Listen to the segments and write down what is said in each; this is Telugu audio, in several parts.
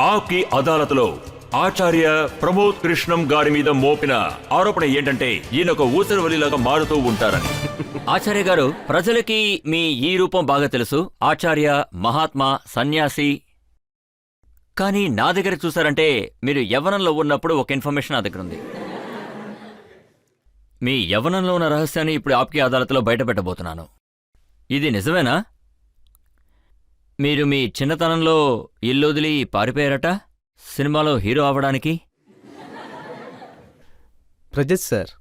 ఆప్కి అదాలత్లో ఆచార్య ప్రమోద్ కృష్ణం గారి మీద మోపిన ఆరోపణ ఏంటంటే ఈయన ఒక ఊసరవల్లిలాగా మారుతూ ఉంటారని. ఆచార్య గారు, ప్రజలకి మీ ఈ రూపం బాగా తెలుసు, ఆచార్య, మహాత్మా, సన్యాసి. కానీ నా దగ్గర చూసారంటే మీరు యవ్వనంలో ఉన్నప్పుడు ఒక ఇన్ఫర్మేషన్ నా దగ్గర ఉంది. మీ యవ్వనంలో ఉన్న రహస్యాన్ని ఇప్పుడు ఆప్కి అదాలత్లో బయటపెట్టబోతున్నాను. ఇది నిజమేనా? మీరు మీ చిన్నతనంలో ఇల్లు వదిలి పారిపోయారట సినిమాలో హీరో అవ్వడానికి? ప్రజెత్ సార్,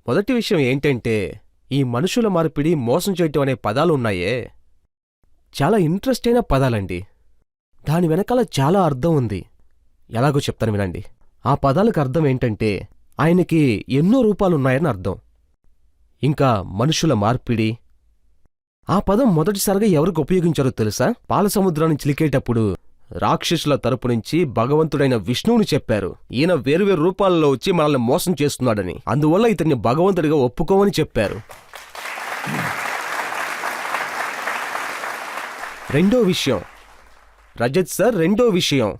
మొదటి విషయం ఏంటంటే ఈ మనుషుల మార్పిడి, మోసం చేయటం అనే పదాలు ఉన్నాయే, చాలా ఇంట్రెస్ట్ అయిన పదాలండి. దాని వెనకాల చాలా అర్థం ఉంది. ఎలాగో చెప్తాను వినండి. ఆ పదాలకు అర్థం ఏంటంటే ఆయనకి ఎన్నో రూపాలున్నాయని అర్థం. ఇంకా మనుషుల మార్పిడి, ఆ పదం మొదటిసారిగా ఎవరికి ఉపయోగించారో తెలుసా? పాలసముద్రాన్ని చిలికేటప్పుడు రాక్షసుల తరపు నుంచి భగవంతుడైన విష్ణువుని చెప్పారు. ఈయన వేరువేరు రూపాలలో వచ్చి మనల్ని మోసం చేస్తున్నాడని, అందువల్ల ఇతన్ని భగవంతుడిగా ఒప్పుకోమని చెప్పారు. రెండో విషయం రజత్ సార్, రెండో విషయం,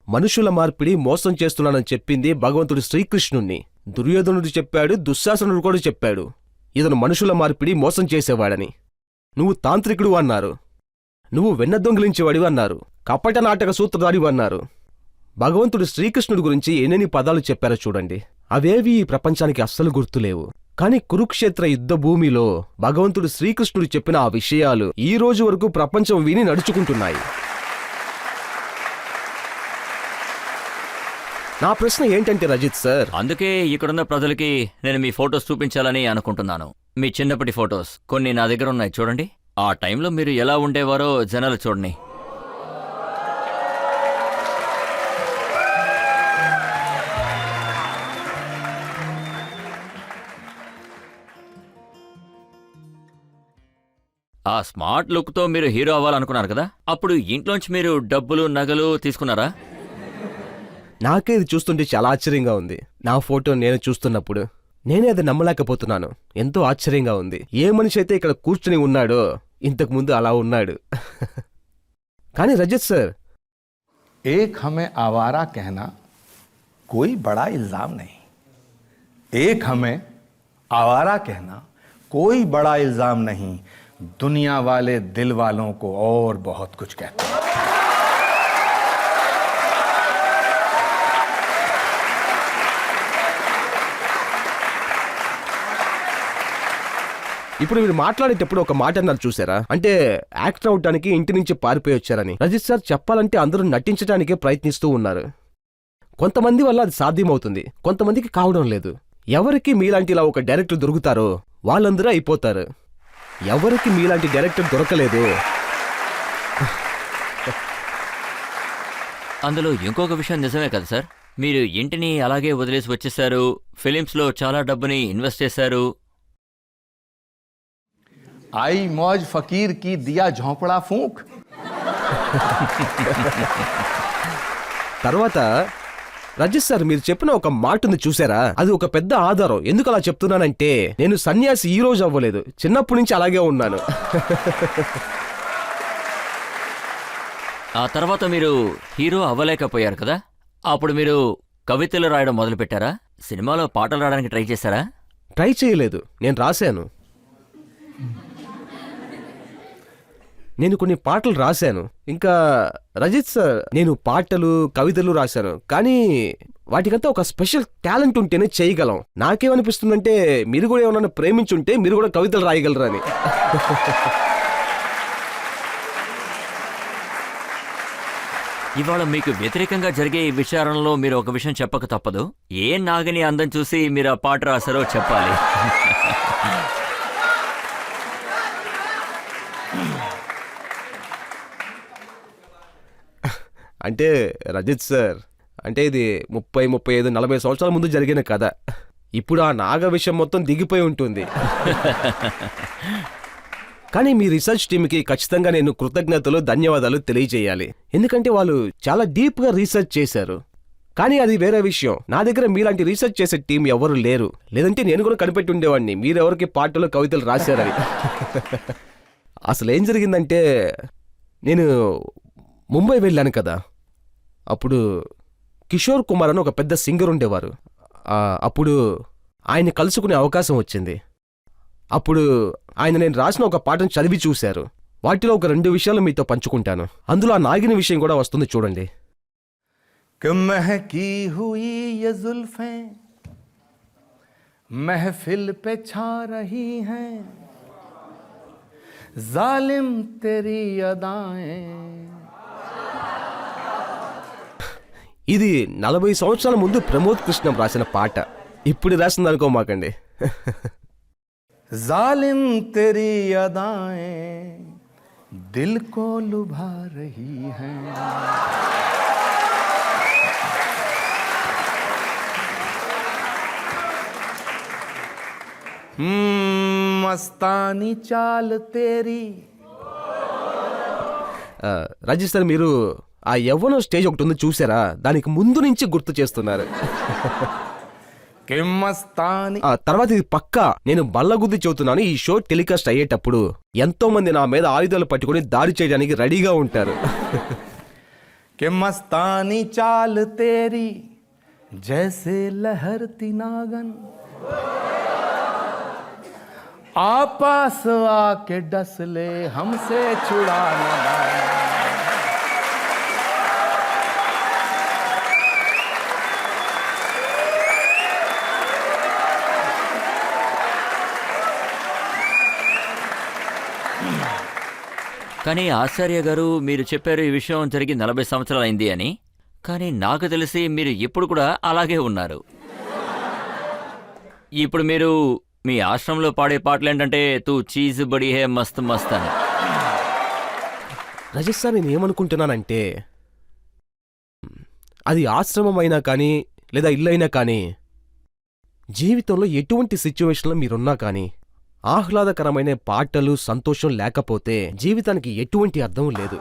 మనుషుల మార్పిడి, మోసం చేస్తున్నాడని చెప్పింది భగవంతుడు శ్రీకృష్ణుణ్ణి. దుర్యోధనుడు చెప్పాడు, దుశ్శాసనుడు కూడా చెప్పాడు ఇతను మనుషుల మార్పిడి, మోసం చేసేవాడని. నువ్వు తాంత్రికుడు అన్నారు, నువ్వు వెన్న దొంగిలించేవాడివి అన్నారు, కపట నాటక సూత్రధారివి అన్నారు. భగవంతుడు శ్రీకృష్ణుడి గురించి ఎన్నెన్ని పదాలు చెప్పారో చూడండి. అవేవి ఈ ప్రపంచానికి అస్సలు గుర్తులేవు. కాని కురుక్షేత్ర యుద్ధ భూమిలో భగవంతుడు శ్రీకృష్ణుడు చెప్పిన ఆ విషయాలు ఈ రోజు వరకు ప్రపంచం విని నడుచుకుంటున్నాయి. నా ప్రశ్న ఏంటంటే రజిత్ సార్, అందుకే ఇక్కడున్న ప్రజలకి నేను మీ ఫొటోస్ చూపించాలని అనుకుంటున్నాను. మీ చిన్నప్పటి ఫొటోస్ కొన్ని నా దగ్గర ఉన్నాయి, చూడండి. ఆ టైంలో మీరు ఎలా ఉండేవారో జనాలు చూడండి. ఆ స్మార్ట్ లుక్తో మీరు హీరో అవ్వాలనుకున్నారు కదా, అప్పుడు ఇంట్లోంచి మీరు డబ్బులు, నగలు తీసుకున్నారా? నాకే ఇది చూస్తుంటే చాలా ఆశ్చర్యంగా ఉంది. నా ఫోటో నేను చూస్తున్నప్పుడు నేనే అది నమ్మలేకపోతున్నాను. ఎంతో ఆశ్చర్యంగా ఉంది. ఏ మనిషి అయితే ఇక్కడ కూర్చుని ఉన్నాడో ఇంతకుముందు అలా ఉన్నాడు. కానీ రజత్ సార్, एक हमें आवारा कहना कोई बड़ा इल्जाम नहीं, एक हमें आवारा कहना कोई बड़ा इल्जाम नहीं, दुनिया वाले दिल वालों को और बहुत कुछ कहते हैं. ఇప్పుడు మీరు మాట్లాడేటప్పుడు ఒక మాట అన్నారు చూసారా, అంటే యాక్టర్ అవటానికి ఇంటి నుంచి పారిపోయి వచ్చారని. రజిత్ సార్, చెప్పాలంటే అందరూ నటించడానికే ప్రయత్నిస్తూ ఉన్నారు. కొంతమంది వల్ల అది సాధ్యమవుతుంది, కొంతమందికి కావడం లేదు. ఎవరికి మీలాంటి ఇలా ఒక డైరెక్టర్ దొరుకుతారో వాళ్ళందరూ అయిపోతారు. ఎవరికి మీలాంటి డైరెక్టర్ దొరకలేదు. అందులో ఇంకొక విషయం నిజమే కదా సార్, మీరు ఇంటిని అలాగే వదిలేసి వచ్చేశారు, ఫిలిమ్స్లో చాలా డబ్బుని ఇన్వెస్ట్ చేశారు. आई मौज फकीर की दिया झोंपड़ा फूंक. తర్వాత రజిత్ సార్, మీరు చెప్పిన ఒక మాట ఉంది చూసారా, అది ఒక పెద్ద ఆధారం. ఎందుకు అలా చెప్తున్నానంటే నేను సన్యాసి ఈ రోజు అవ్వలేదు, చిన్నప్పటి నుంచి అలాగే ఉన్నాను. ఆ తర్వాత మీరు హీరో అవ్వలేకపోయారు కదా, అప్పుడు మీరు కవితలు రాయడం మొదలుపెట్టారా? సినిమాలో పాటలు రాయడానికి ట్రై చేశారా? ట్రై చేయలేదు, నేను రాశాను. నేను కొన్ని పాటలు రాశాను. ఇంకా రజిత్ సార్, నేను పాటలు, కవితలు రాశాను, కానీ వాటికంతా ఒక స్పెషల్ టాలెంట్ ఉంటేనే చేయగలం. నాకేమనిపిస్తుందంటే మీరు కూడా ఏమన్నా ప్రేమించుంటే మీరు కూడా కవితలు రాయగలరని. ఇవాళ మీకు వ్యతిరేకంగా జరిగే ఈ విచారణలో మీరు ఒక విషయం చెప్పక తప్పదు. ఏ నాగని అందం చూసి మీరు ఆ పాట రాశారో చెప్పాలి. అంటే రజిత్ సార్, అంటే ఇది 30, 35, 40 సంవత్సరాల ముందు జరిగిన కథ. ఇప్పుడు ఆ నాగ విషయం మొత్తం దిగిపోయి ఉంటుంది. కానీ మీ రీసెర్చ్ టీమ్కి ఖచ్చితంగా నేను కృతజ్ఞతలు, ధన్యవాదాలు తెలియజేయాలి. ఎందుకంటే వాళ్ళు చాలా డీప్గా రీసెర్చ్ చేశారు. కానీ అది వేరే విషయం. నా దగ్గర మీలాంటి రీసెర్చ్ చేసే టీం ఎవరు లేరు. లేదంటే నేను కూడా కనిపెట్టి ఉండేవాడిని మీరెవరికి పాటలు, కవితలు రాశారని. అసలు ఏం జరిగిందంటే, నేను ముంబై వెళ్ళాను కదా, అప్పుడు కిషోర్ కుమార్ అని ఒక పెద్ద సింగర్ ఉండేవారు. అప్పుడు ఆయన్ని కలుసుకునే అవకాశం వచ్చింది. అప్పుడు ఆయన నేను రాసిన ఒక పాటను చదివి చూశారు. వాటిలో ఒక 2 విషయాలు మీతో పంచుకుంటాను. అందులో ఆ నాగిని విషయం కూడా వస్తుంది, చూడండి. कि महकी हुई ये जुल्फें महफिल पे छा रही हैं, जालिम तेरी अदाएं. ఇది 40 సంవత్సరాల ముందు ప్రమోద్ కృష్ణం రాసిన పాట. ఇప్పుడు రాసింది అనుకోమాకండి. जालिम तेरी अदाएं दिल को लुभा रही हैं. मस्तानी चाल तेरी. రాజేష్ సార్, మీరు ఆ యవ్వనం స్టేజ్ ఒకటి ఉంది చూసారా? దానికి ముందు నుంచి గుర్తు చేస్తున్నారు. कि मस्तानी. ఆ తర్వాత ఇది పక్కా నేను బల్లగుద్ది చెబుతున్నాను, ఈ షో టెలికాస్ట్ అయ్యేటప్పుడు ఎంతో మంది నా మీద ఆయుధాలు పట్టుకుని దాడి చేయడానికి రెడీగా ఉంటారు. कि मस्तानी चाल तेरी जैसे लहरती नागन, आपास आके डस ले हमसे छुड़ा न पाए. కానీ ఆచార్య గారు, మీరు చెప్పారు ఈ విషయం జరిగి 40 సంవత్సరాలు అయింది అని. కానీ నాకు తెలిసి మీరు ఇప్పుడు కూడా అలాగే ఉన్నారు. ఇప్పుడు మీరు మీ ఆశ్రమంలో పాడే పాటలు ఏంటంటే తూ చీజ్ బడి హే మస్త్ మస్త్ అని. రాజేష్ సార్, నేను ఏమనుకుంటున్నానంటే, అది ఆశ్రమం అయినా కానీ లేదా ఇల్లు అయినా కానీ, జీవితంలో ఎటువంటి సిచ్యువేషన్లో మీరున్నా కానీ ఆహ్లాదకరమైన పాటలు, సంతోషం లేకపోతే జీవితానికి ఎటువంటి అర్థం లేదు.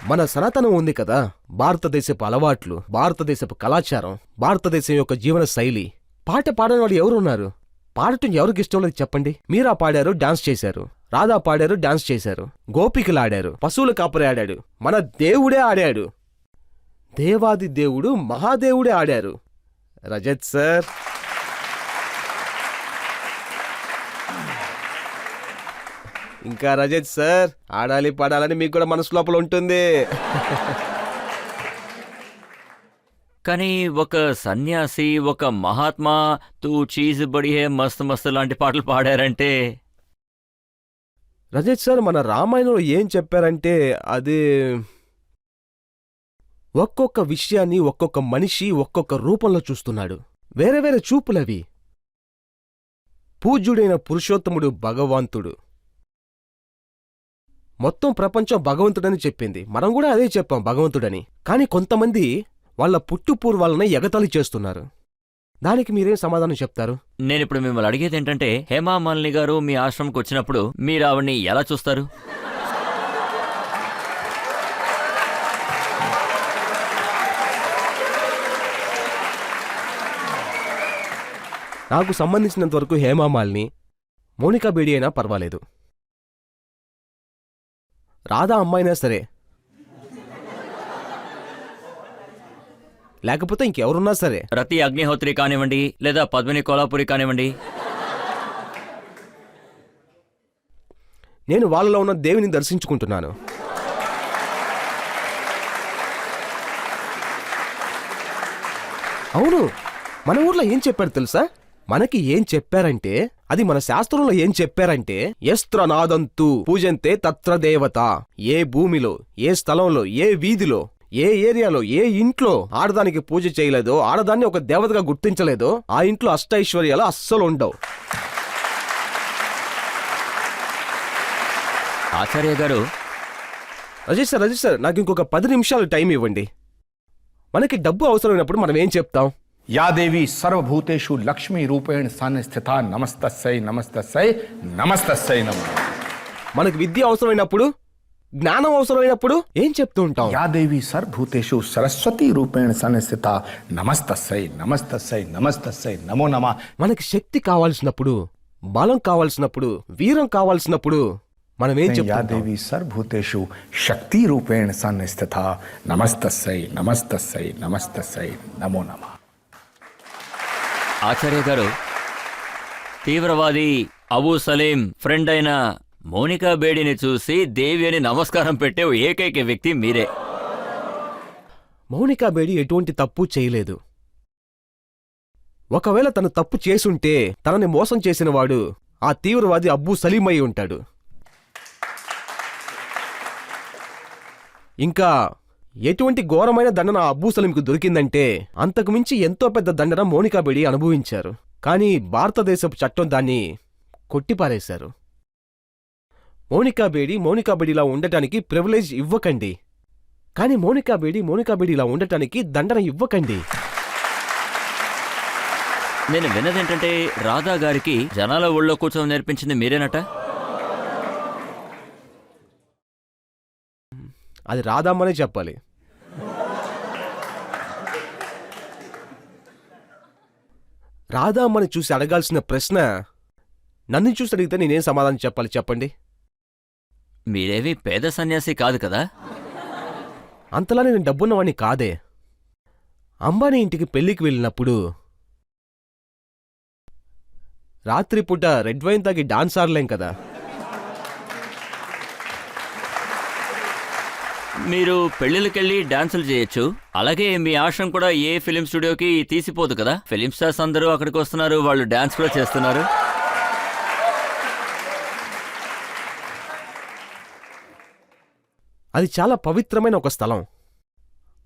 మన సనాతనం ఉంది కదా, భారతదేశపు అలవాట్లు, భారతదేశపు కళాచారం, భారతదేశం యొక్క జీవన శైలి. పాట పాడని వాడు ఎవరున్నారు? పాడటం ఎవరికి ఇష్టం లేదు చెప్పండి? మీరా పాడారు, డాన్స్ చేశారు. రాధా పాడారు, డాన్స్ చేశారు. గోపికలు ఆడారు, పశువుల కాపరి ఆడాడు, మన దేవుడే ఆడాడు, దేవాది దేవుడు మహాదేవుడే ఆడారు. రజత్ సార్, ఇంకా రజత్ సార్, ఆడాలి పాడాలని మీకు కూడా మనసు లోపల ఉంటుంది. కానీ ఒక సన్యాసి, ఒక మహాత్మా తూ చీజ్ బడి హే మస్త్ మస్త్ లాంటి పాటలు పాడారంటే. రజత్ సార్, మన రామాయణంలో ఏం చెప్పారంటే, అది ఒక్కొక్క విషయాన్ని ఒక్కొక్క మనిషి ఒక్కొక్క రూపంలో చూస్తున్నాడు. వేరే వేరే చూపులవి. పూజ్యుడైన పురుషోత్తముడు భగవంతుడు. మొత్తం ప్రపంచం భగవంతుడని చెప్పింది, మనం కూడా అదే చెప్పాం, భగవంతుడని. కానీ కొంతమంది వాళ్ళ పుట్టుపూర్వాలనే ఎగతాళి చేస్తున్నారు. దానికి మీరేం సమాధానం చెప్తారు? నేనిప్పుడు మిమ్మల్ని అడిగేది ఏంటంటే, హేమా మాలిని గారు మీ ఆశ్రమంకి వచ్చినప్పుడు మీరు ఆవిడ్ని ఎలా చూస్తారు? నాకు సంబంధించినంతవరకు హేమామాలిని, మోనికా బేడి అయినా పర్వాలేదు. రాధా అమ్మాయినా సరే, లేకపోతే ఇంకెవరున్నా సరే. రతి అగ్నిహోత్రి కానివ్వండి, లేదా పద్మిని కోలాపురి కానివ్వండి, నేను వాళ్ళలో ఉన్న దేవుని దర్శించుకుంటున్నాను. అవును, మన ఊర్లో ఏం చెప్పారు తెలుసా? మనకి ఏం చెప్పారంటే, అది మన శాస్త్రంలో ఏం చెప్పారంటే, ఎస్త్ర నాదంతు పూజంతే తత్ర దేవత. ఏ భూమిలో, ఏ స్థలంలో, ఏ వీధిలో, ఏ ఏరియాలో, ఏ ఇంట్లో ఆడదానికి పూజ చేయలేదో, ఆడదాన్ని ఒక దేవతగా గుర్తించలేదో, ఆ ఇంట్లో అష్టైశ్వర్యాలు అస్సలు ఉండవు. ఆచార్య గారు, రజేష్ సార్, నాకు ఇంకొక 10 నిమిషాలు టైం ఇవ్వండి. మనకి డబ్బు అవసరమైనప్పుడు మనం ఏం చెప్తాం? या देवी सर्वभूतेषु लक्ष्मी रूपेण संस्थिता नमस्तस्यै नमस्तस्यै नमस्तस्यै नमः. మనకు విద్య అవసరమైనప్పుడు, జ్ఞానం అవసరమైనప్పుడు ఏం చెప్తూ ఉంటాం? या देवी सर्वभूतेषु सरस्वती रूपेण संस्थिता नमस्तस्यै नमस्तस्यै नमस्तस्यै नमो नमः. మనకి శక్తి కావాల్సినప్పుడు, బలం కావాల్సినప్పుడు, వీరం కావాల్సినప్పుడు మనమేం या చెప్తాం? देवी सर्वभूतेषु शक्ति रूपेण संस्थिता नमस्तस्यै नमस्तस्यै नमस्तस्यै नमो नमः। ఆచార్య గారు, తీవ్రవాది అబూ సలీం ఫ్రెండ్ అయిన మోనికా బేడిని చూసి దేవి అని నమస్కారం పెట్టే ఏకైక వ్యక్తి మీరే. మౌనికా బేడి ఎటువంటి తప్పు చేయలేదు. ఒకవేళ తను తప్పు చేసుంటే తనని మోసం చేసినవాడు ఆ తీవ్రవాది అబ్బూ సలీం అయి ఉంటాడు. ఇంకా ఎటువంటి ఘోరమైన దండన ఆ అబ్బూ సలీంకు దొరికిందంటే అంతకుమించి ఎంతో పెద్ద దండన మోనికా బేడి అనుభవించారు. కానీ భారతదేశపు చట్టం దాన్ని కొట్టిపారేశారు. మోనికా బేడిలా ఉండటానికి ప్రివిలేజ్ ఇవ్వకండి. కానీ మోనికా బేడిలా ఉండటానికి దండన ఇవ్వకండి. నేను విన్నదేంటంటే రాధా గారికి జనాల ఊళ్ళో కూర్చొని నేర్పించింది మీరేనట. అది రాదామనే చెప్పాలి. రాధామ్మని చూసి అడగాల్సిన ప్రశ్న నన్ను చూసి అడిగితే నేనేం సమాధానం చెప్పాలి చెప్పండి? మీరేవి పేద సన్యాసి కాదు కదా. అంతలా నేను డబ్బున్నవాణ్ణి కాదే. అంబానీ ఇంటికి పెళ్లికి వెళ్ళినప్పుడు రాత్రిపూట రెడ్ వైన్ తాగి డాన్స్ ఆడలేం కదా. మీరు పెళ్లిళ్ళకెళ్ళి డాన్సులు చేయొచ్చు. అలాగే మీ ఆశ్రమం కూడా ఏ ఫిలిం స్టూడియోకి తీసిపోదు కదా. ఫిలిం స్టార్స్ అందరూ అక్కడికి వస్తున్నారు, వాళ్ళు డాన్స్ కూడా చేస్తున్నారు. అది చాలా పవిత్రమైన ఒక స్థలం.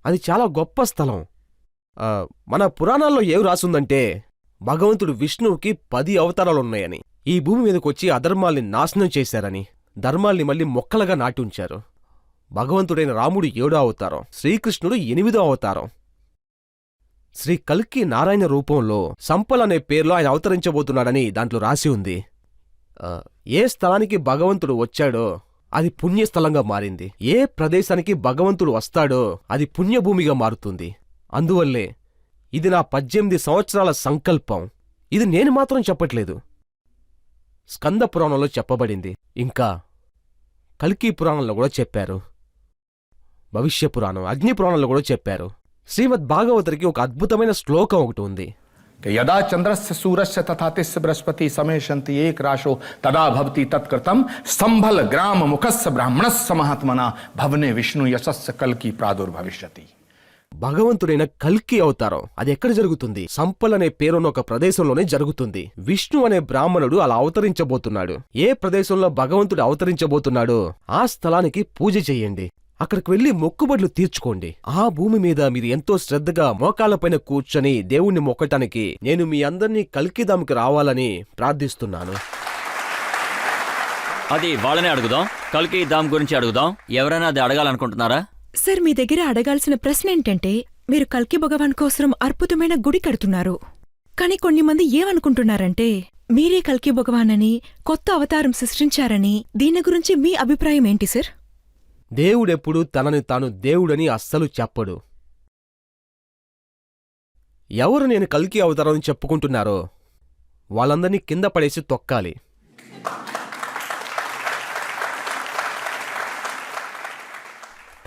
అది చాలా గొప్ప స్థలం. మన పురాణాల్లో ఏం రాసుందంటే భగవంతుడు విష్ణువుకి 10 అవతారాలున్నాయని, ఈ భూమి మీదకొచ్చి అధర్మాల్ని నాశనం చేశారని, ధర్మాల్ని మళ్ళీ మొక్కలుగా నాటి ఉంచారు. భగవంతుడైన రాముడు 7వ అవతారం, శ్రీకృష్ణుడు 8వ అవతారం. శ్రీ కల్కి నారాయణ రూపంలో సంపల్ అనే పేరులో ఆయన అవతరించబోతున్నాడని దాంట్లో రాసి ఉంది. ఏ స్థలానికి భగవంతుడు వచ్చాడో అది పుణ్యస్థలంగా మారింది. ఏ ప్రదేశానికి భగవంతుడు వస్తాడో అది పుణ్యభూమిగా మారుతుంది. అందువల్లే ఇది నా 18 సంవత్సరాల సంకల్పం. ఇది నేను మాత్రం చెప్పట్లేదు, స్కంద పురాణంలో చెప్పబడింది. ఇంకా కల్కి పురాణంలో కూడా చెప్పారు, భవిష్య పురాణం, అగ్ని పురాణంలో కూడా చెప్పారు. శ్రీమద్ భాగవతుడికి ఒక అద్భుతమైన శ్లోకం ఒకటి ఉంది. यदा चंद्रस्य सूरस्य तथा तिस्य बृहस्पति समेशन्ति एक राशो तदा भवति तत्कृतं संभल ग्राम मुखस्य ब्राह्मणस्य महात्मना भवने विष्णु यशस्य कल्की प्रादुर्भविष्यति. భగవంతుడైన కల్కి అవతారం అది ఎక్కడ జరుగుతుంది? సంపల్ అనే పేరున్న ఒక ప్రదేశంలోనే జరుగుతుంది. విష్ణు అనే బ్రాహ్మణుడు అలా అవతరించబోతున్నాడు. ఏ ప్రదేశంలో భగవంతుడు అవతరించబోతున్నాడో ఆ స్థలానికి పూజ చెయ్యండి. అక్కడికి వెళ్లి మొక్కుబడులు తీర్చుకోండి. ఆ భూమి మీద మీరు ఎంతో శ్రద్ధగా మోకాళ్లపైన కూర్చొని దేవుణ్ణి మొక్కటానికి నేను మీ అందరినీ కల్కిదాముకి రావాలని ప్రార్థిస్తున్నాను. అది వాళ్ళనే అడుగుదాం, కల్కి దామ్ గురించి అడుగుదాం. ఎవరైనా అది అడగాలనుకుంటున్నారా? సార్, మీ దగ్గర అడగాల్సిన ప్రశ్న ఏంటంటే, మీరు కల్కి భగవాన్ కోసం అద్భుతమైన గుడి కడుతున్నారు. కాని కొన్ని మంది ఏమనుకుంటున్నారంటే మీరే కల్కి భగవాన్ అని, కొత్త అవతారం సృష్టించారని. దీని గురించి మీ అభిప్రాయం ఏంటి సార్? దేవుడెప్పుడు తనని తాను దేవుడని అస్సలు చెప్పడు. ఎవరు నేను కల్కి అవతారం చెప్పుకుంటున్నారో వాళ్ళందర్నీ కింద పడేసి తొక్కాలి.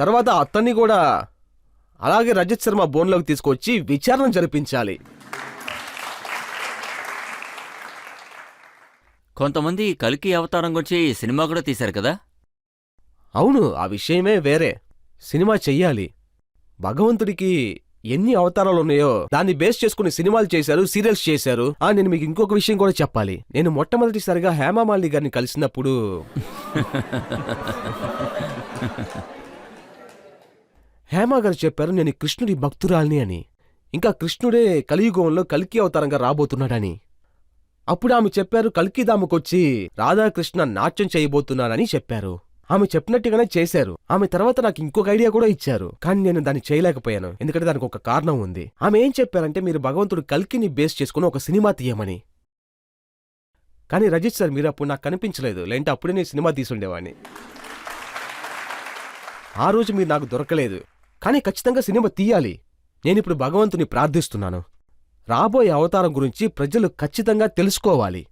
తర్వాత అతన్ని కూడా అలాగే రజత్ శర్మ బోన్లోకి తీసుకొచ్చి విచారణ జరిపించాలి. కొంతమంది కల్కి అవతారం గురించి సినిమా కూడా తీశారు కదా. అవును, ఆ విషయమే వేరే. సినిమా చెయ్యాలి. భగవంతుడికి ఎన్ని అవతారాలున్నాయో దాన్ని బేస్ చేసుకుని సినిమాలు చేశారు, సీరియల్స్ చేశారు. నేను మీకు ఇంకొక విషయం కూడా చెప్పాలి. నేను మొట్టమొదటిసారిగా హేమామాలిని గారిని కలిసినప్పుడు హేమా గారు చెప్పారు నేను కృష్ణుడి భక్తురాల్ని అని. ఇంకా కృష్ణుడే కలియుగంలో కల్కి అవతారంగా రాబోతున్నాడని. అప్పుడు ఆమె చెప్పారు కల్కిదాముకొచ్చి రాధాకృష్ణ నాట్యం చేయబోతున్నానని చెప్పారు. ఆమె చెప్పినట్టుగానే చేశారు. ఆమె తర్వాత నాకు ఇంకొక ఐడియా కూడా ఇచ్చారు, కానీ నేను దాన్ని చేయలేకపోయాను. ఎందుకంటే దానికి ఒక కారణం ఉంది. ఆమె ఏం చెప్పారంటే మీరు భగవంతుడు కల్కిని బేస్ చేసుకుని ఒక సినిమా తీయమని. కానీ రజిత్ సార్, మీరు అప్పుడు నాకు కనిపించలేదు, లేంటే అప్పుడే నేను సినిమా తీసుండేవాడిని. ఆ రోజు మీరు నాకు దొరకలేదు. కానీ ఖచ్చితంగా సినిమా తీయాలి. నేనిప్పుడు భగవంతుని ప్రార్థిస్తున్నాను. రాబోయే అవతారం గురించి ప్రజలు ఖచ్చితంగా తెలుసుకోవాలి.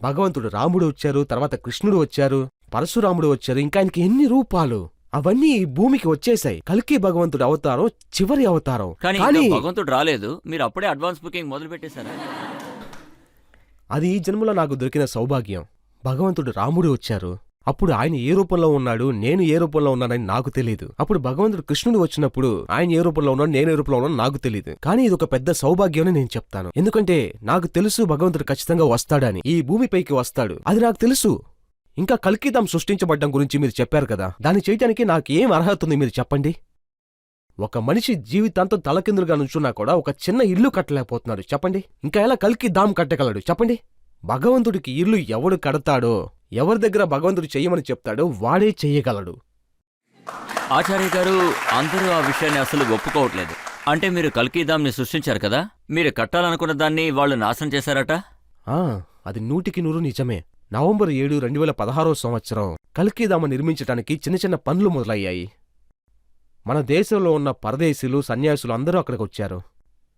భగవంతుడు రాముడు వచ్చారు, తర్వాత కృష్ణుడు వచ్చారు, పరశురాముడు వచ్చారు, ఇంకా ఆయనకి ఎన్ని రూపాలు, అవన్నీ ఈ భూమికి వచ్చేసాయి. కల్కి భగవంతుడు అవతారం చివరి అవతారం. కానీ కానీ ఇంకా భగవంతుడు రాలేదు, మీరు అప్పుడే అడ్వాన్స్ బుకింగ్ మొదలు పెట్టేశారా? అది ఈ జన్మలో నాకు దొరికిన సౌభాగ్యం. భగవంతుడు రాముడు వచ్చారు, అప్పుడు ఆయన ఏ రూపంలో ఉన్నాడు, నేను ఏ రూపంలో ఉన్నానని నాకు తెలియదు. అప్పుడు భగవంతుడు కృష్ణుడు వచ్చినప్పుడు ఆయన ఏ రూపంలో ఉన్నాడు, నేను ఏ రూపంలో ఉన్నాను నాకు తెలియదు. కానీ ఇది ఒక పెద్ద సౌభాగ్యం అని నేను చెప్తాను. ఎందుకంటే నాకు తెలుసు భగవంతుడు ఖచ్చితంగా వస్తాడని, ఈ భూమిపైకి వస్తాడు, అది నాకు తెలుసు. ఇంకా కల్కిదాం సృష్టించబడ్డం గురించి మీరు చెప్పారు కదా, దాన్ని చేయటానికి నాకేం అర్హత ఉంది మీరు చెప్పండి. ఒక మనిషి జీవితాంతం తలకిందులుగా నుంచున్నా కూడా ఒక చిన్న ఇల్లు కట్టలేకపోతున్నాడు చెప్పండి, ఇంకా ఎలా కల్కిదాం కట్టగలడు చెప్పండి? భగవంతుడికి ఇల్లు ఎవడు కడతాడో, ఎవరి దగ్గర భగవంతుడు చెయ్యమని చెప్తాడో వాడే చెయ్యగలడు. ఆచార్య గారు, అందరూ ఆ విషయాన్ని అసలు ఒప్పుకోవట్లేదు. అంటే మీరు కల్కిదాంని సృష్టించారు కదా, మీరు కట్టాలనుకున్న దాన్ని వాళ్ళు నాశనం చేశారట? అది 100% నిజమే. నవంబర్ 7, 2016 సంవత్సరం కల్కిదామ నిర్మించటానికి చిన్న చిన్న పనులు మొదలయ్యాయి. మన దేశంలో ఉన్న పరదేశీలు, సన్యాసులు అందరూ అక్కడికొచ్చారు.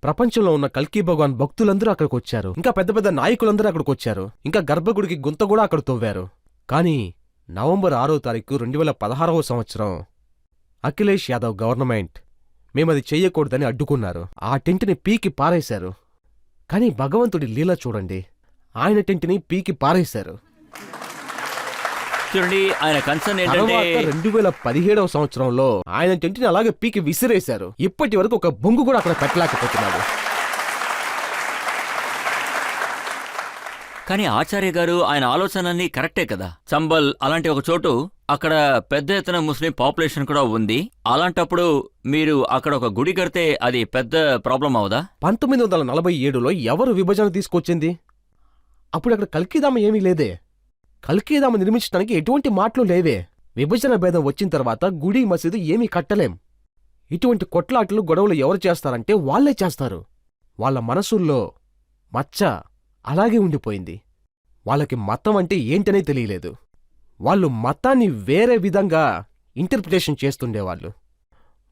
ప్రపంచంలో ఉన్న కల్కి భగవాన్ భక్తులందరూ అక్కడికొచ్చారు. ఇంకా పెద్ద పెద్ద నాయకులందరూ అక్కడికొచ్చారు. ఇంకా గర్భగుడికి గుంత కూడా అక్కడ తవ్వారు. కానీ నవంబర్ 6వ తారీఖు 2016 సంవత్సరం అఖిలేష్ యాదవ్ గవర్నమెంట్ మేమది చెయ్యకూడదని అడ్డుకున్నారు. ఆ టెంట్ని పీకి పారేశారు. కానీ భగవంతుడి లీల చూడండి, ఆయన టెంట్ని పీకి పారేశారు. చూడండి, ఆయన కన్సర్న్ ఏంటంటే 2017వ సంవత్సరంలో ఆయన టెంట్ని అలాగే పీకి విసిరేశారు. ఇప్పటి వరకు ఒక బొంగు కూడా అక్కడ పెట్టలేకపోతున్నాడు. కానీ ఆచార్య గారు, ఆయన ఆలోచనన్నీ కరెక్టే కదా. చంబల్ అలాంటి ఒక చోటు, అక్కడ పెద్ద ఎత్తున ముస్లిం పాపులేషన్ కూడా ఉంది. అలాంటప్పుడు మీరు అక్కడ ఒక గుడి కడితే అది పెద్ద ప్రాబ్లం అవదా? 1947లో ఎవరు విభజన తీసుకొచ్చింది? అప్పుడు అక్కడ కల్కిదామ ఏమీ లేదే. కల్కిదామ నిర్మించడానికి ఎటువంటి మాటలు లేవే. విభజన భేదం వచ్చిన తర్వాత గుడి, మసీదు ఏమీ కట్టలేం. ఇటువంటి కొట్లాటలు, గొడవలు ఎవరు చేస్తారంటే వాళ్లే చేస్తారు. వాళ్ళ మనసుల్లో మచ్చ అలాగే ఉండిపోయింది. వాళ్ళకి మతం అంటే ఏంటనే తెలియలేదు. వాళ్ళు మతాన్ని వేరే విధంగా ఇంటర్ప్రిటేషన్ చేస్తుండేవాళ్ళు.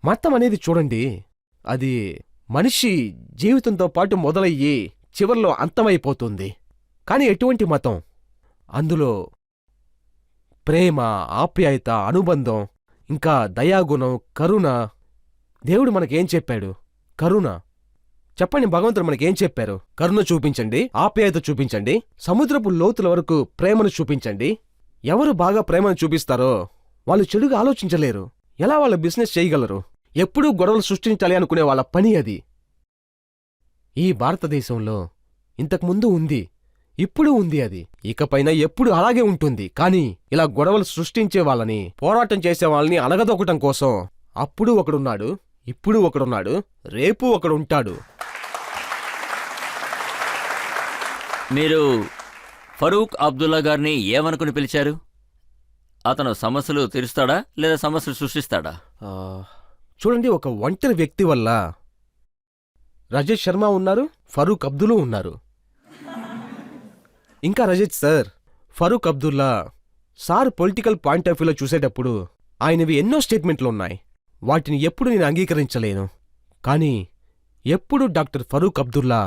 మతం అనేది చూడండి, అది మనిషి జీవితంతో పాటు మొదలయ్యి చివర్లో అంతమైపోతుంది. కానీ ఎటువంటి మతం? అందులో ప్రేమ, ఆప్యాయత, అనుబంధం, ఇంకా దయాగుణం, కరుణ. దేవుడు మనకేం చెప్పాడు? కరుణ. చెప్పండి, భగవంతుడు మనకేం చెప్పారు? కరుణ చూపించండి, ఆప్యాయత చూపించండి, సముద్రపు లోతుల వరకు ప్రేమను చూపించండి. ఎవరు బాగా ప్రేమను చూపిస్తారో వాళ్ళు చెడుగా ఆలోచించలేరు. ఎలా వాళ్ళ బిజినెస్ చేయగలరు? ఎప్పుడూ గొడవలు సృష్టించాలి అనుకునే వాళ్ళ పని అది. ఈ భారతదేశంలో ఇంతకుముందు ఉంది, ఇప్పుడు ఉంది, అది ఇకపైన ఎప్పుడు అలాగే ఉంటుంది. కానీ ఇలా గొడవలు సృష్టించే వాళ్ళని, పోరాటం చేసే వాళ్ళని అణగదొక్కటం కోసం అప్పుడు ఒకడున్నాడు, ఇప్పుడు ఒకడున్నాడు, రేపు ఒకడుంటాడు. మీరు ఫరూక్ అబ్దుల్లా గారిని ఏమనుకుని పిలిచారు? అతను సమస్యలు తీరుస్తాడా లేదా సమస్యలు సృష్టిస్తాడా? చూడండి, ఒక ఒంటరి వ్యక్తి వల్ల రజత్ శర్మ ఉన్నారు, ఫరూక్ అబ్దుల్లా ఉన్నారు. ఇంకా Rajat sir, Farooq Abdullah sir political point of వ్యూలో చూసేటప్పుడు ఆయనవి ఎన్నో స్టేట్మెంట్లున్నాయి. వాటిని ఎప్పుడు నేను అంగీకరించలేను. కానీ ఎప్పుడు డాక్టర్ ఫరూక్ అబ్దుల్లా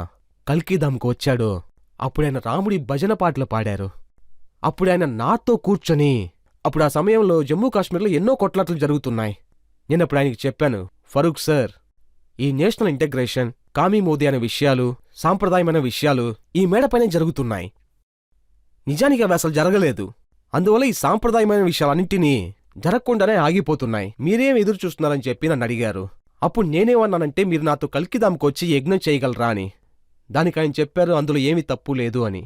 కల్కిదాంకు వచ్చాడో అప్పుడాయన రాముడి భజన పాటలు పాడారు. అప్పుడాయన నాతో కూర్చొని, అప్పుడు ఆ సమయంలో జమ్మూ కాశ్మీర్లో ఎన్నో కొట్లాటలు జరుగుతున్నాయి. నేనప్పుడు ఆయనకి చెప్పాను, ఫరూక్ సార్, ఈ నేషనల్ ఇంటగ్రేషన్, కామీ మోదీ అనే విషయాలు, సాంప్రదాయమైన విషయాలు ఈ మేడపైనే జరుగుతున్నాయి. నిజానికి అవి అసలు జరగలేదు. అందువల్ల ఈ సాంప్రదాయమైన విషయాలన్నింటినీ జరగకుండానే ఆగిపోతున్నాయి. మీరేం ఎదురు చూస్తున్నారని చెప్పి నన్ను అడిగారు. అప్పుడు నేనేమన్నానంటే, మీరు నాతో కల్కిదాంకొచ్చి యజ్ఞం చేయగలరా అని. దానికి ఆయన చెప్పారు, అందులో ఏమీ తప్పు లేదు అని.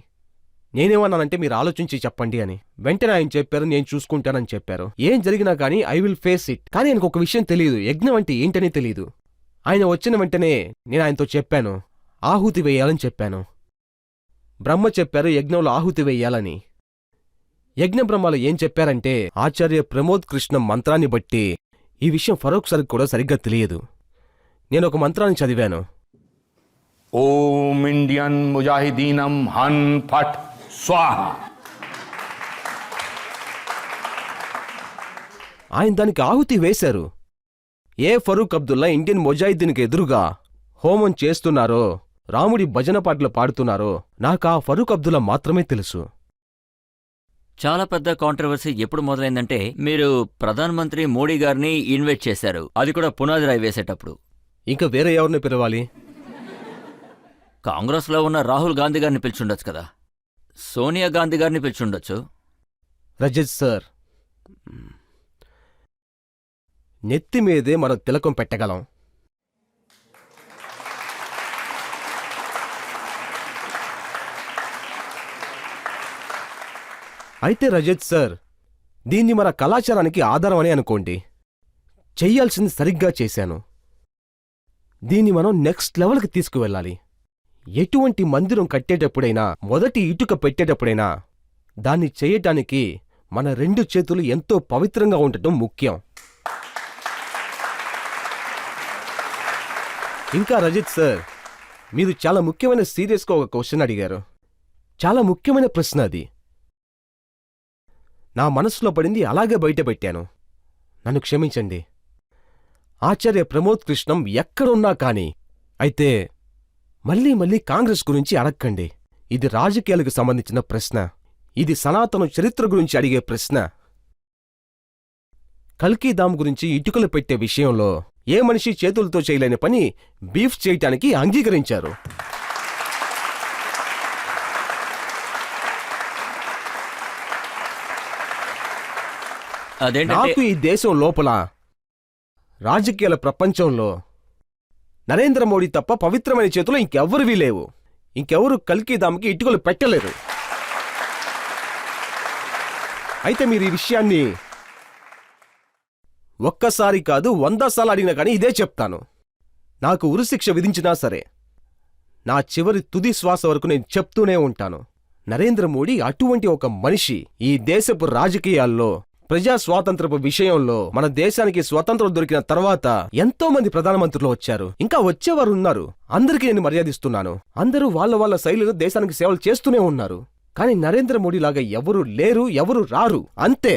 నేనేమన్నానంటే, మీరు ఆలోచించి చెప్పండి అని. వెంటనే ఆయన చెప్పారు, నేను చూసుకుంటానని చెప్పారు. ఏం జరిగినా కానీ ఐ విల్ ఫేస్ ఇట్. కానీ ఆయనకు ఒక విషయం తెలియదు, యజ్ఞం అంటే ఏంటనే తెలియదు. ఆయన వచ్చిన వెంటనే నేను ఆయనతో చెప్పాను, ఆహుతి వేయాలని చెప్పాను. బ్రహ్మ చెప్పారు యజ్ఞంలో ఆహుతి వేయాలని. యజ్ఞ బ్రహ్మలు ఏం చెప్పారంటే, ఆచార్య ప్రమోద్ కృష్ణ మంత్రాన్ని బట్టి ఈ విషయం ఫరూక్ సార్కి కూడా సరిగ్గా తెలియదు. నేను ఒక మంత్రాన్ని చదివాను. ओम इंडियन मुजाहिदीनम हन फट स्वाहा. ఆయన దానికి ఆహుతి వేశారు. ఏ ఫరూక్ అబ్దుల్లా ఇండియన్ ముజాహిద్దీన్కి ఎదురుగా హోమం చేస్తున్నారో, రాముడి భజన పాటలు పాడుతున్నారో నాకు ఆ ఫరూక్ అబ్దుల్లా మాత్రమే తెలుసు. చాలా పెద్ద కాంట్రవర్సీ ఎప్పుడు మొదలైందంటే మీరు ప్రధానమంత్రి మోడీ గారిని ఇన్వైట్ చేశారు, అది కూడా పునాది రాయి వేసేటప్పుడు. ఇంకా వేరే ఎవరిని పిలవాలి? కాంగ్రెస్లో ఉన్న రాహుల్ గాంధీ గారిని పిలిచుండొచ్చు కదా, సోనియా గాంధీ గారిని పిలిచుండొచ్చు. రజత్ సార్, నెత్తి మీదే మనం తిలకం పెట్టగలం. అయితే రజత్ సార్, దీన్ని మన కళాచారానికి ఆధారం అని అనుకోండి. చెయ్యాల్సింది సరిగ్గా చేశాను. దీన్ని మనం నెక్స్ట్ లెవెల్కి తీసుకువెళ్ళాలి. ఎటువంటి మందిరం కట్టేటప్పుడైనా, మొదటి ఇటుక పెట్టేటప్పుడైనా దాన్ని చేయటానికి మన 2 చేతులు ఎంతో పవిత్రంగా ఉండటం ముఖ్యం. ఇంకా రజత్ సార్, మీరు చాలా ముఖ్యమైన సీరియస్గా ఒక క్వశ్చన్ అడిగారు. చాలా ముఖ్యమైన ప్రశ్న అది. నా మనసులో పడింది అలాగే బయటపెట్టాను. నన్ను క్షమించండి. ఆచార్య ప్రమోద్ కృష్ణం ఎక్కడున్నా కాని అయితే మళ్ళీ మళ్ళీ కాంగ్రెస్ గురించి అడక్కండి. ఇది రాజకీయాలకు సంబంధించిన ప్రశ్న. ఇది సనాతన చరిత్ర గురించి అడిగే ప్రశ్న. కల్కీదాం గురించి ఇటుకలు పెట్టే విషయంలో ఏ మనిషి చేతులతో చేయలేని పని బీఫ్ చేయటానికి అంగీకరించారు. అదేంటంటే నాకు ఈ దేశం లోపల, రాజకీయాల ప్రపంచంలో నరేంద్ర మోడీ తప్ప పవిత్రమైన చేతులు ఇంకెవ్వరివీ లేవు. ఇంకెవరు కల్కీదాంకి ఇటుకలు పెట్టలేరు. అయితే మీరు ఈ విషయాన్ని ఒక్కసారి కాదు 100 సార్లు అడిగినా కానీ ఇదే చెప్తాను. నాకు ఉరిశిక్ష విధించినా సరే, నా చివరి తుది శ్వాస వరకు నేను చెప్తూనే ఉంటాను. నరేంద్ర మోడీ అటువంటి ఒక మనిషి. ఈ దేశపు రాజకీయాల్లో, ప్రజా స్వాతంత్రపు విషయంలో మన దేశానికి స్వతంత్రం దొరికిన తర్వాత ఎంతో మంది ప్రధానమంత్రులు వచ్చారు, ఇంకా వచ్చేవారు ఉన్నారు. అందరికీ నేను మర్యాదిస్తున్నాను. అందరూ వాళ్ళ వాళ్ళ శైలిలో దేశానికి సేవలు చేస్తూనే ఉన్నారు. కానీ నరేంద్ర మోడీ లాగా ఎవరూ లేరు, ఎవరూ రారు. అంతే.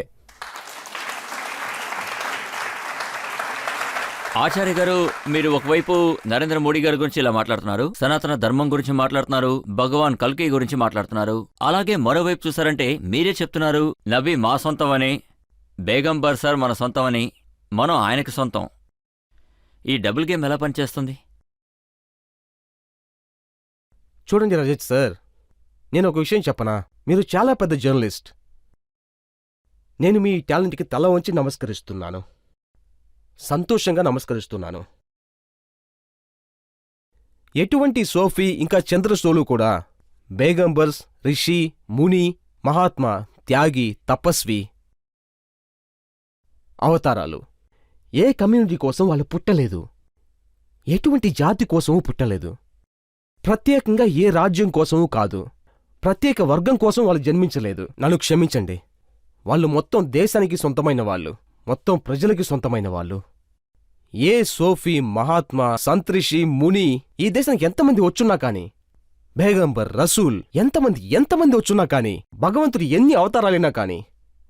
ఆచార్య గారు, మీరు ఒకవైపు నరేంద్ర మోడీ గారి గురించి ఇలా మాట్లాడుతున్నారు, సనాతన ధర్మం గురించి మాట్లాడుతున్నారు, భగవాన్ కల్కి గురించి మాట్లాడుతున్నారు. అలాగే మరోవైపు చూసారంటే మీరే చెప్తున్నారు నబీ మా సొంతం అని, బేగంబర్ సార్ మన సొంతం అని, మనం ఆయనకి సొంతం. ఈ డబుల్ గేమ్ ఎలా పనిచేస్తుంది? చూడండి రజత్ సార్, నేను ఒక విషయం చెప్పనా? మీరు చాలా పెద్ద జర్నలిస్ట్. నేను మీ టాలెంట్కి తల వంచి నమస్కరిస్తున్నాను. సంతోషంగా నమస్కరిస్తున్నాను. ఎటువంటి సోఫీ ఇంకా చంద్రసోలు కూడా బేగంబర్స్, రిషి, ముని, మహాత్మా, త్యాగి, తపస్వి, అవతారాలు. ఏ కమ్యూనిటీ కోసం వాళ్ళు పుట్టలేదు, ఎటువంటి జాతి కోసమూ పుట్టలేదు, ప్రత్యేకంగా ఏ రాజ్యం కోసమూ కాదు, ప్రత్యేక వర్గం కోసం వాళ్ళు జన్మించలేదు. నన్ను క్షమించండి. వాళ్ళు మొత్తం దేశానికి సొంతమైన వాళ్ళు, మొత్తం ప్రజలకి సొంతమైన వాళ్ళు. ఏ సోఫీ, మహాత్మా, సంతృషి, ముని ఈ దేశానికి ఎంతమంది వచ్చున్నా కాని, బేగంబర్, రసూల్ ఎంతమంది వచ్చున్నా కాని, భగవంతుడు ఎన్ని అవతారాలైనా కాని,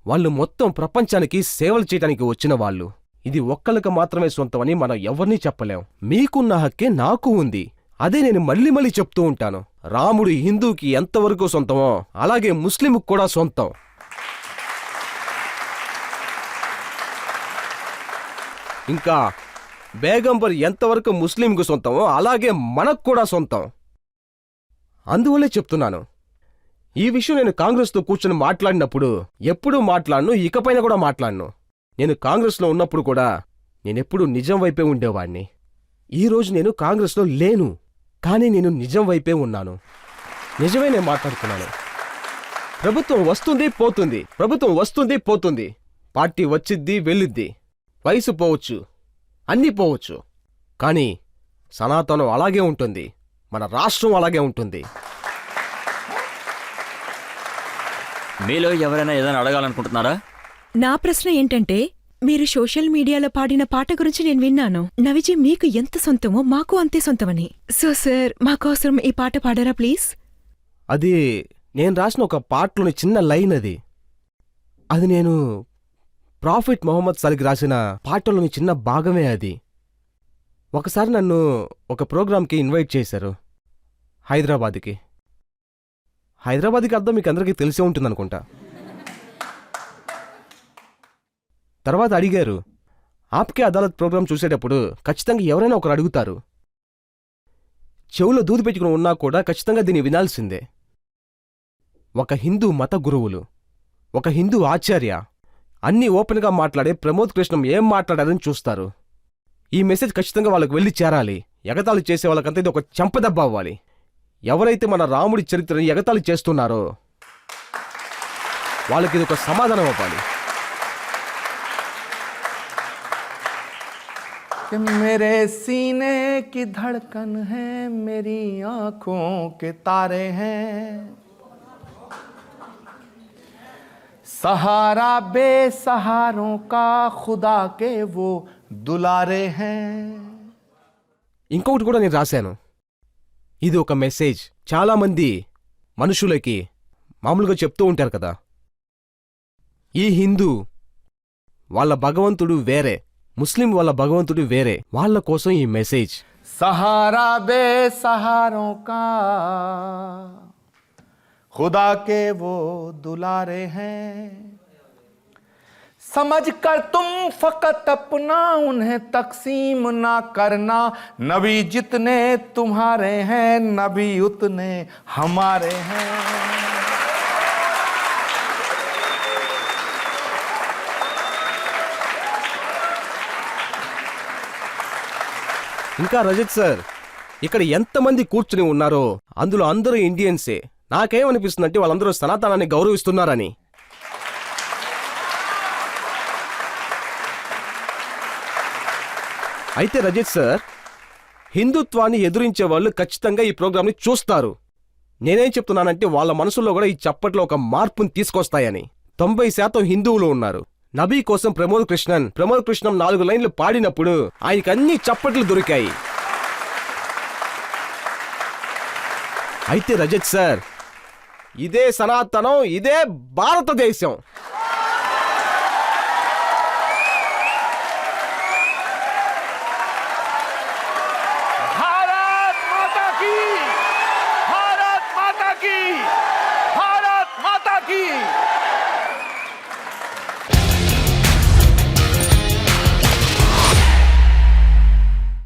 వాళ్ళు మొత్తం ప్రపంచానికి సేవలు చేయటానికి వచ్చిన వాళ్ళు. ఇది ఒక్కళ్ళకి మాత్రమే సొంతమని మనం ఎవరినీ చెప్పలేం. మీకున్న హక్కే నాకు ఉంది. అదే నేను మళ్ళీ మళ్ళీ చెప్తూ ఉంటాను. రాముడు హిందూకి ఎంతవరకు సొంతమో అలాగే ముస్లింకు కూడా సొంతం. ఇంకా బేగంబర్ ఎంతవరకు ముస్లింకు సొంతమో అలాగే మనకు కూడా సొంతం. అందువల్లే చెప్తున్నాను, ఈ విషయం నేను కాంగ్రెస్తో కూర్చొని మాట్లాడినప్పుడు ఎప్పుడూ మాట్లాడను, ఇకపైన కూడా మాట్లాడను. నేను కాంగ్రెస్లో ఉన్నప్పుడు కూడా నేనెప్పుడూ నిజం వైపే ఉండేవాణ్ణి. ఈరోజు నేను కాంగ్రెస్లో లేను, కానీ నేను నిజం వైపే ఉన్నాను. నిజమే నేను మాట్లాడుతున్నాను. ప్రభుత్వం వస్తుంది పోతుంది, ప్రభుత్వం వస్తుంది పోతుంది, పార్టీ వచ్చిద్ది వెళ్ళిద్ది, వయసు పోవచ్చు, అన్నీ పోవచ్చు, కానీ సనాతనం అలాగే ఉంటుంది, మన రాష్ట్రం అలాగే ఉంటుంది. మీలో ఎవరైనా ఏదైనా అడగాలనుకుంటున్నారా? నా ప్రశ్న ఏంటంటే, మీరు సోషల్ మీడియాలో పాడిన పాట గురించి నేను విన్నాను. నవిజీ మీకు ఎంత సొంతమో మాకు అంతే సొంతమని. సో సార్, మాకోసం ఈ పాట పాడారా ప్లీజ్? అది నేను రాసిన ఒక పాటలోని చిన్న లైన్. అది నేను ప్రాఫిట్ మొహమ్మద్ సలీకి రాసిన పాటలోని చిన్న భాగమే అది. ఒకసారి నన్ను ఒక ప్రోగ్రాంకి ఇన్వైట్ చేశారు, హైదరాబాద్కి. హైదరాబాద్కి అర్థం మీకు అందరికీ తెలిసే ఉంటుందనుకుంటా. తర్వాత అడిగారు, ఆప్కే అదాలత్ ప్రోగ్రాం చూసేటప్పుడు ఖచ్చితంగా ఎవరైనా ఒకరు అడుగుతారు. చెవులో దూది పెట్టుకుని ఉన్నా కూడా ఖచ్చితంగా దీన్ని వినాల్సిందే. ఒక హిందూ మత గురువులు, ఒక హిందూ ఆచార్య అన్నీ ఓపెన్గా మాట్లాడే ప్రమోద్ కృష్ణం ఏం మాట్లాడారని చూస్తారు. ఈ మెసేజ్ ఖచ్చితంగా వాళ్ళకి వెళ్ళి చేరాలి. ఎగతాళి చేసే వాళ్ళకంతా ఇది ఒక చెంపదెబ్బ అవ్వాలి. ఎవరైతే మన రాముడి చరిత్రని ఎగతాళి చేస్తున్నారో వాళ్ళకి ఇది ఒక సమాధానం అవ్వాలి. कि मेरे सीने की धड़कन है, मेरी आंखों के तारे हैं, सहारा बेसहारों का खुदा के वो दुलारे हैं. ఇంకొకటి కూడా నేను రాశాను. ఇది ఒక మెసేజ్ చాలామంది మనుషులకి మామూలుగా చెప్తూ ఉంటారు కదా, ఈ హిందూ వాళ్ళ భగవంతుడు వేరే, ముస్లిం వాళ్ళ భగవంతుడు వేరే. వాళ్ళ కోసం ఈ మెసేజ్. सहारा बेसहारों का खुदा के वो दुलारे हैं, समझ कर तुम फकत अपना उन्हें तकसीम ना करना. नबी जितने तुम्हारे हैं, नबी उतने हमारे हैं. ఇంకా రజత్ సార్, ఇక్కడ ఎంతమంది కూర్చుని ఉన్నారో అందులో అందరూ ఇండియన్సే. నాకేమనిపిస్తుందంటే వాళ్ళందరూ సనాతనాన్ని గౌరవిస్తున్నారని. అయితే రజత్ సార్, హిందుత్వాన్ని ఎదురించే వాళ్ళు ఖచ్చితంగా ఈ ప్రోగ్రాంని చూస్తారు. నేనేం చెప్తున్నానంటే వాళ్ళ మనసులో కూడా ఈ చప్పట్లో ఒక మార్పుని తీసుకొస్తాయని. 90% హిందువులు ఉన్నారు. నబీ కోసం ప్రమోద్ కృష్ణం 4 లైన్లు పాడినప్పుడు ఆయనకి అన్ని చప్పట్లు దొరికాయి. అయితే రజత్ సార్, ఇదే సనాతనం, ఇదే భారతదేశం.